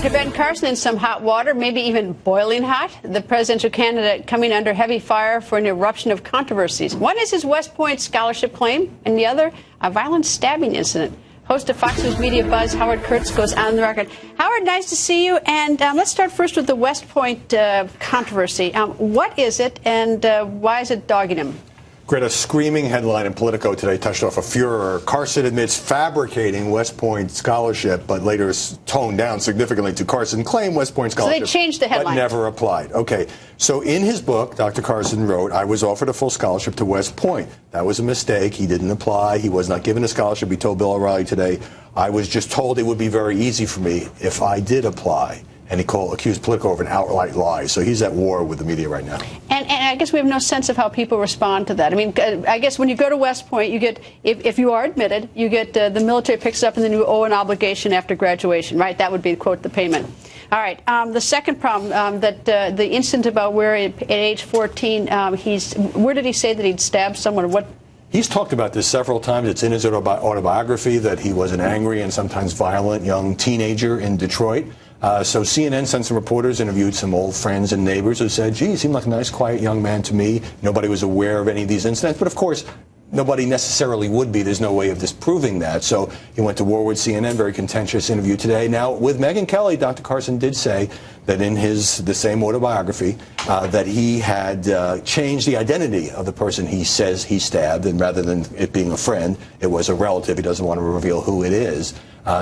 Dr. Ben Carson in some hot water, maybe even boiling hot. The presidential candidate coming under heavy fire for an eruption of controversies. One is his West Point scholarship claim, and the other, a violent stabbing incident. Host of Fox News Media Buzz, Howard Kurtz, goes on the record. Howard, nice to see you. And let's start first with the West Point controversy. What is it, and why is it dogging him? Greta, screaming headline in Politico today touched off a furor. Carson admits fabricating West Point scholarship, but later toned down significantly to Carson claim West Point scholarship. So they changed the headline. But never applied. Okay, so in his book, Dr. Carson wrote, I was offered a full scholarship to West Point. That was a mistake. He didn't apply. He was not given a scholarship. He told Bill O'Reilly today, I was just told it would be very easy for me if I did apply. And he accused Politico of an outright lie. So he's at war with the media right now. And I guess we have no sense of how people respond to that. I mean, I guess when you go to West Point, you get, if you are admitted, you get the military picks up and then you owe an obligation after graduation, right? That would be, quote, the payment. All right. The second problem, that the incident about where at age 14, where did he say that he'd stabbed someone? What? He's talked about this several times. It's in his autobiography that he was an angry and sometimes violent young teenager in Detroit. So CNN sent some reporters, interviewed some old friends and neighbors who said, gee, he seemed like a nice, quiet young man to me. Nobody was aware of any of these incidents. But, of course, nobody necessarily would be. There's no way of disproving that. So he went to war with CNN, very contentious interview today. Now, with Megyn Kelly, Dr. Carson did say that in the same autobiography that he had changed the identity of the person he says he stabbed, and rather than it being a friend, it was a relative. He doesn't want to reveal who it is.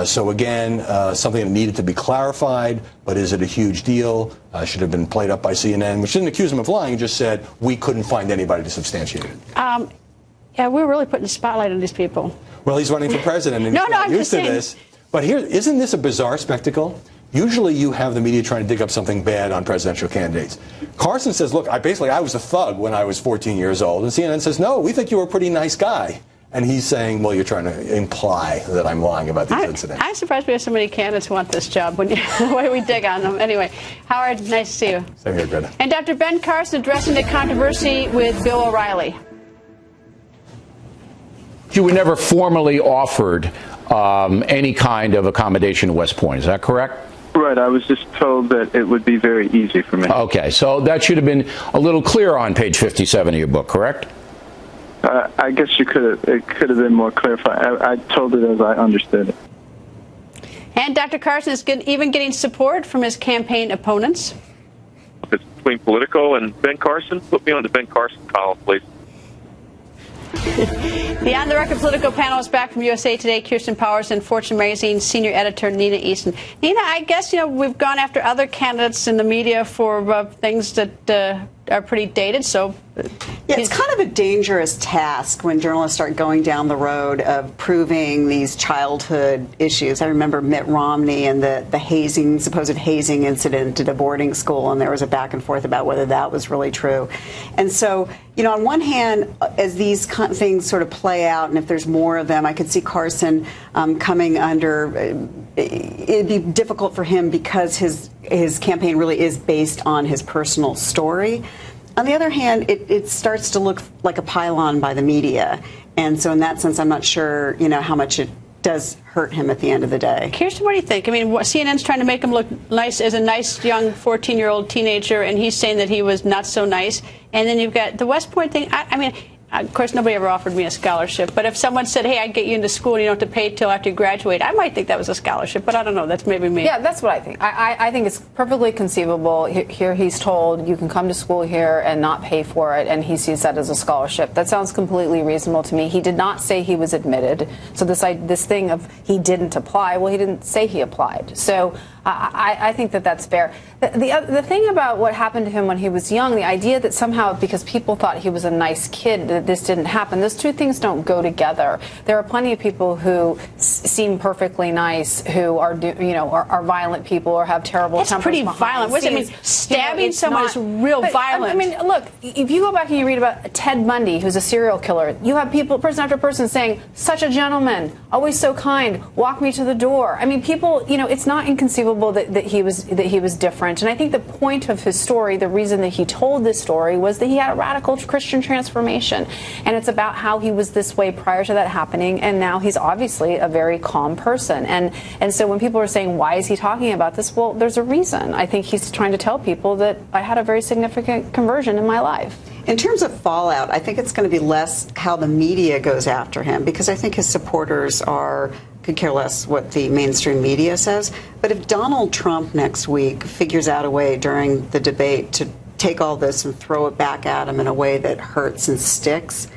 So again, something that needed to be clarified, but is it a huge deal? Should have been played up by CNN, which didn't accuse him of lying, just said we couldn't find anybody to substantiate it. Yeah, we're really putting the spotlight on these people. Well, he's running for president, and he's not used to this. But here, isn't this a bizarre spectacle? Usually you have the media trying to dig up something bad on presidential candidates. Carson says, look, I was a thug when I was 14 years old. And CNN says, no, we think you were a pretty nice guy. And he's saying, well, you're trying to imply that I'm lying about these incidents. I'm surprised we have so many candidates who want this job when the way we dig on them. Anyway, Howard, nice to see you. Same here, Greta. And Dr. Ben Carson addressing the controversy with Bill O'Reilly. You were never formally offered any kind of accommodation at West Point. Is that correct? Right. I was just told that it would be very easy for me. Okay. So that should have been a little clearer on page 57 of your book, correct? I guess it could have been more clarified. I told it as I understood it. And Dr. Carson is even getting support from his campaign opponents. It's between Politico and Ben Carson. Put me on the Ben Carson column, please. The On the Record Politico panel is back from USA Today. Kirsten Powers and Fortune Magazine senior editor Nina Easton. Nina, I guess, we've gone after other candidates in the media for things that are pretty dated, so... Yeah, it's kind of a dangerous task when journalists start going down the road of proving these childhood issues. I remember Mitt Romney and the supposed hazing incident at a boarding school, and there was a back and forth about whether that was really true. And so, on one hand, as these things sort of play out, and if there's more of them, I could see Carson coming under... It'd be difficult for him because his campaign really is based on his personal story. On the other hand, it starts to look like a pylon by the media. And so in that sense, I'm not sure, how much it does hurt him at the end of the day. Kirsten, what do you think? I mean, CNN's trying to make him look nice as a nice young 14-year-old teenager, and he's saying that he was not so nice. And then you've got the West Point thing. I mean, of course, nobody ever offered me a scholarship. But if someone said, hey, I'd get you into school and you don't have to pay till after you graduate, I might think that was a scholarship. But I don't know. That's maybe me. Yeah, that's what I think. I think it's perfectly conceivable. Here he's told you can come to school here and not pay for it, and he sees that as a scholarship. That sounds completely reasonable to me. He did not say he was admitted. So this thing of he didn't apply, well, he didn't say he applied. So I think that that's fair. The thing about what happened to him when he was young, the idea that somehow because people thought he was a nice kid that this didn't happen, those two things don't go together. There are plenty of people who seem perfectly nice who are violent people or have terrible tempers. That's pretty violent. What does it mean? Stabbing someone is real violent. I mean, look, if you go back and you read about Ted Bundy, who's a serial killer, you have people, person after person, saying, such a gentleman, always so kind, walk me to the door. I mean, people, it's not inconceivable that he was different. And I think the point of his story, the reason that he told this story, was that he had a radical Christian transformation. information. And it's about how he was this way prior to that happening, and now he's obviously a very calm person. And so when people are saying, why is he talking about this? Well, there's a reason. I think he's trying to tell people that I had a very significant conversion in my life. In terms of fallout, I think it's going to be less how the media goes after him, because I think his supporters could care less what the mainstream media says. But if Donald Trump next week figures out a way during the debate to take all this and throw it back at him in a way that hurts and sticks,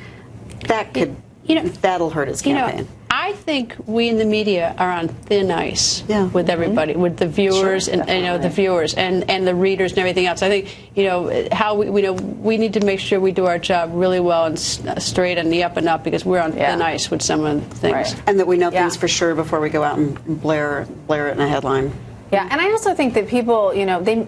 that'll hurt his campaign. I think we in the media are on thin ice with everybody, with the viewers and the viewers and the readers and everything else. I think how we need to make sure we do our job really well and straight on the up and up, because we're on thin ice with some of the things. Right. And that we know things for sure before we go out and blare it in a headline. Yeah, and I also think that people,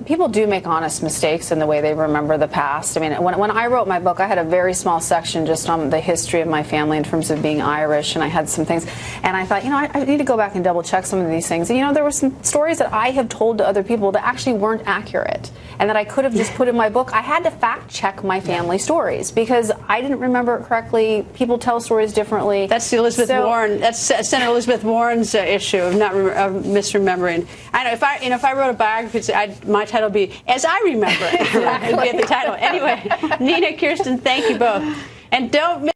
people do make honest mistakes in the way they remember the past. I mean, when I wrote my book, I had a very small section just on the history of my family in terms of being Irish, and I had some things, and I thought, I need to go back and double check some of these things. And, there were some stories that I have told to other people that actually weren't accurate, and that I could have just put in my book. I had to fact check my family stories because I didn't remember it correctly. People tell stories differently. That's the Elizabeth Warren. That's Senator Elizabeth Warren's issue of not misremembering. I know if I wrote a biography, my title would be "As I Remember It." It would be the title. Anyway, Nina, Kirsten, thank you both, and don't miss